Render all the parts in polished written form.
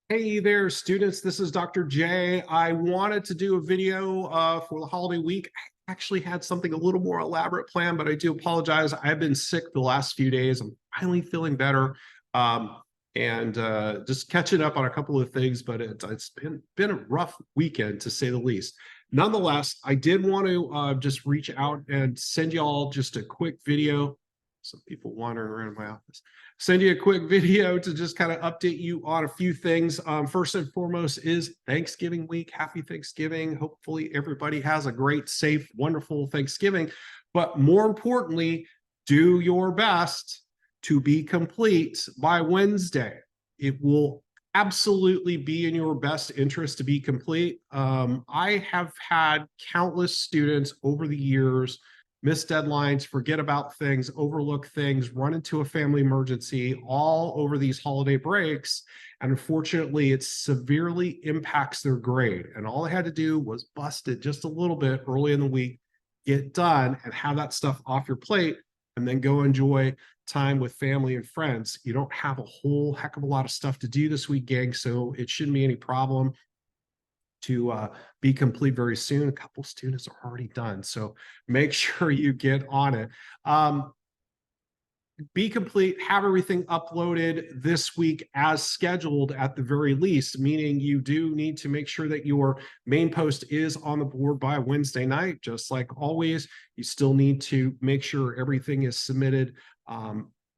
Hey there, students. This is Dr. J. I wanted to do a video for the holiday week. I actually had something a little more elaborate planned, but I do apologize. I've been sick the last few days. I'm finally feeling better, and just catching up on a couple of things. But it's been a rough weekend to say the least. Nonetheless, I did want to just reach out and send you all just a quick video. Some people wandering around my office. Send you a quick video to just kind of update you on a few things. First and foremost is Thanksgiving week. Happy Thanksgiving. Hopefully everybody has a great, safe, wonderful Thanksgiving. But more importantly, do your best to be complete by Wednesday. It will absolutely be in your best interest to be complete. I have had countless students over the years miss deadlines, forget about things, overlook things, run into a family emergency all over these holiday breaks. And unfortunately, it severely impacts their grade. And all I had to do was bust it just a little bit early in the week, get done, and have that stuff off your plate, and then go enjoy time with family and friends. You don't have a whole heck of a lot of stuff to do this week, gang, so it shouldn't be any problem to be complete very soon. A couple students are already done, so make sure you get on it. Be complete, have everything uploaded this week as scheduled at the very least, meaning you do need to make sure that your main post is on the board by Wednesday night. Just like always, you still need to make sure everything is submitted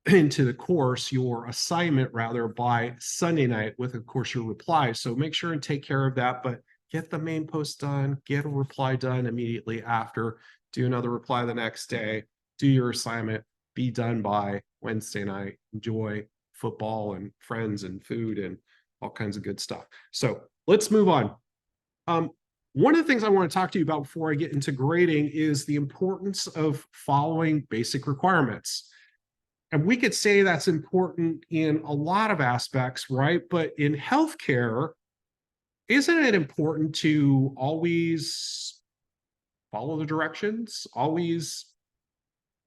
into the course, your assignment rather, by Sunday night with, of course, your reply. So make sure and take care of that, but get the main post done, get a reply done immediately after, do another reply the next day, do your assignment, be done by Wednesday night. Enjoy football and friends and food and all kinds of good stuff. So let's move on. One of the things I want to talk to you about before I get into grading is the importance of following basic requirements. And we could say that's important in a lot of aspects, right? But in healthcare, isn't it important to always follow the directions, always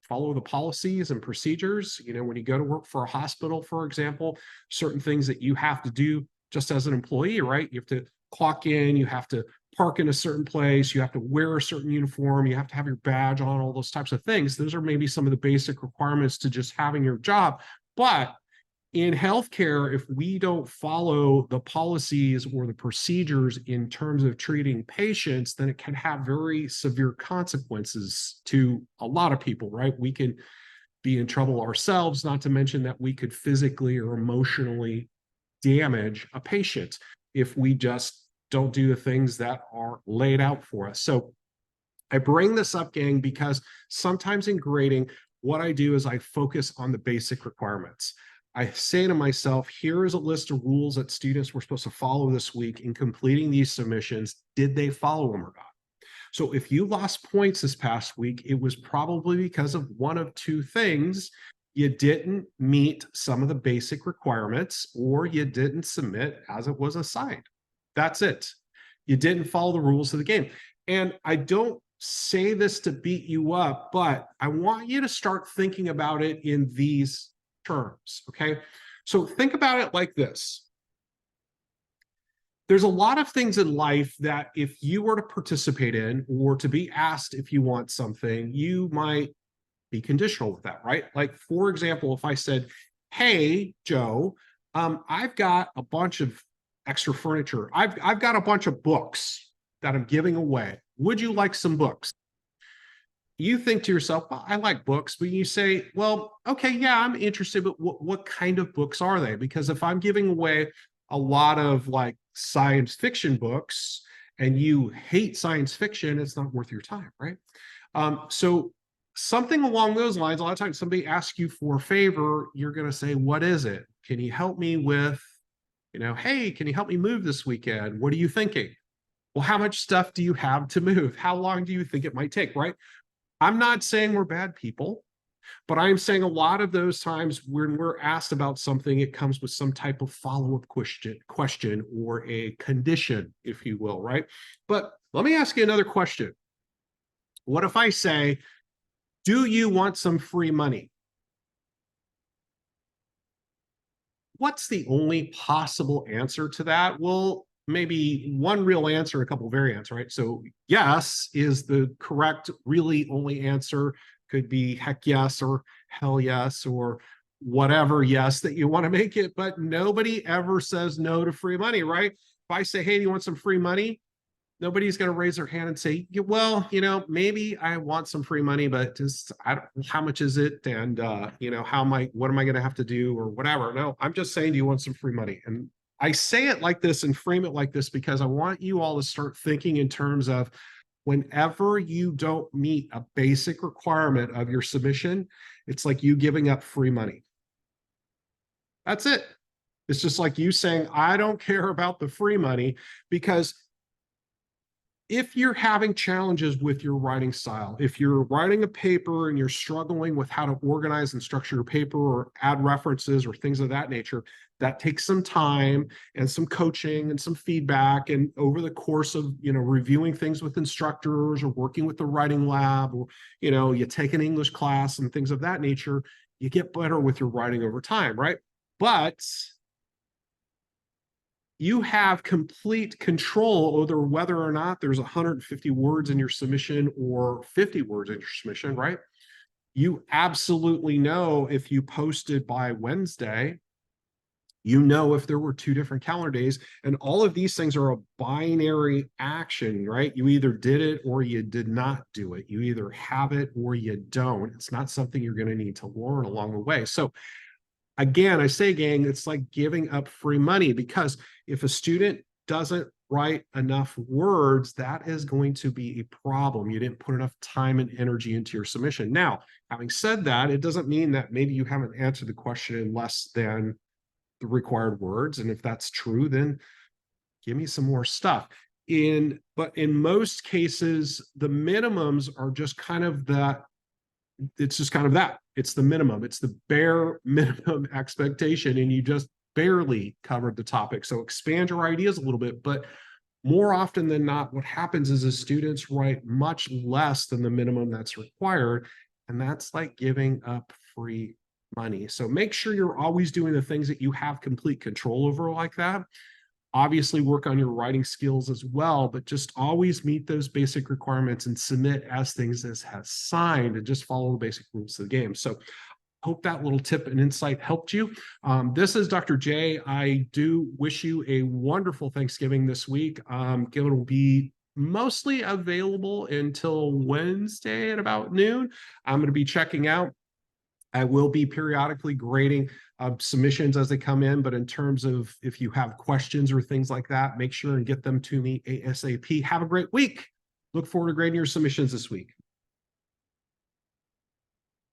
follow the policies and procedures? You know, when you go to work for a hospital, for example, certain things that you have to do just as an employee, right? You have to clock in, you have to park in a certain place, you have to wear a certain uniform, you have to have your badge on, all those types of things. Those are maybe some of the basic requirements to just having your job. But in healthcare, if we don't follow the policies or the procedures in terms of treating patients, then it can have very severe consequences to a lot of people, right? We can be in trouble ourselves, not to mention that we could physically or emotionally damage a patient if we just don't do the things that are laid out for us. So I bring this up, gang, because sometimes in grading, what I do is I focus on the basic requirements. I say to myself, here is a list of rules that students were supposed to follow this week in completing these submissions. Did they follow them or not? So if you lost points this past week, it was probably because of one of two things. You didn't meet some of the basic requirements, or you didn't submit as it was assigned. That's it. You didn't follow the rules of the game. And I don't say this to beat you up, but I want you to start thinking about it in these terms, okay? So think about it like this. There's a lot of things in life that if you were to participate in or to be asked if you want something, you might be conditional with that, right? Like, for example, if I said, hey, Joe, I've got a bunch of extra furniture. I've got a bunch of books that I'm giving away. Would you like some books? You think to yourself, well, I like books, but you say, well, okay, yeah, I'm interested, but what kind of books are they? Because if I'm giving away a lot of like science fiction books and you hate science fiction, it's not worth your time, right? So something along those lines, a lot of times somebody asks you for a favor, you're going to say, what is it? Can you help me with, hey, can you help me move this weekend? What are you thinking? Well, how much stuff do you have to move? How long do you think it might take, right? I'm not saying we're bad people, but I'm saying a lot of those times when we're asked about something, it comes with some type of follow-up question or a condition, if you will, right? But let me ask you another question. What if I say, do you want some free money? what's the only possible answer to that? Well, maybe one real answer, a couple of variants, right? So yes is the correct, really only answer. Could be heck yes or hell yes or whatever yes that you want to make it, but nobody ever says no to free money, right? If I say, hey, do you want some free money? Nobody's going to raise their hand and say, well, maybe I want some free money, but just I don't, how much is it? And, what am I going to have to do or whatever? No, I'm just saying, do you want some free money? And I say it like this and frame it like this because I want you all to start thinking in terms of whenever you don't meet a basic requirement of your submission, it's like you giving up free money. That's it. It's just like you saying, I don't care about the free money, because if you're having challenges with your writing style, if you're writing a paper and you're struggling with how to organize and structure your paper or add references or things of that nature, that takes some time and some coaching and some feedback. And over the course of, reviewing things with instructors or working with the writing lab, or, you take an English class and things of that nature, you get better with your writing over time, right? But you have complete control over whether or not there's 150 words in your submission or 50 words in your submission, right? You absolutely know if you posted by Wednesday, if there were 2 different calendar days, and all of these things are a binary action, right? You either did it or you did not do it. You either have it or you don't. It's not something you're going to need to learn along the way. So again, I say, gang, it's like giving up free money, because if a student doesn't write enough words, that is going to be a problem. You didn't put enough time and energy into your submission. Now, having said that, it doesn't mean that maybe you haven't answered the question in less than the required words. And if that's true, then give me some more stuff. But in most cases, the minimums are just kind of that. It's just kind of that. It's the minimum. It's the bare minimum expectation, and you just barely covered the topic. So expand your ideas a little bit, but more often than not, what happens is the students write much less than the minimum that's required, and that's like giving up free money. So make sure you're always doing the things that you have complete control over like that. Obviously work on your writing skills as well, but just always meet those basic requirements and submit as things as has signed, and just follow the basic rules of the game. So hope that little tip and insight helped you. This is Dr. J. I do wish you a wonderful Thanksgiving this week. It will be mostly available until Wednesday at about noon. I'm going to be checking out. I will be periodically grading submissions as they come in, but in terms of if you have questions or things like that, make sure and get them to me ASAP. Have a great week. Look forward to grading your submissions this week.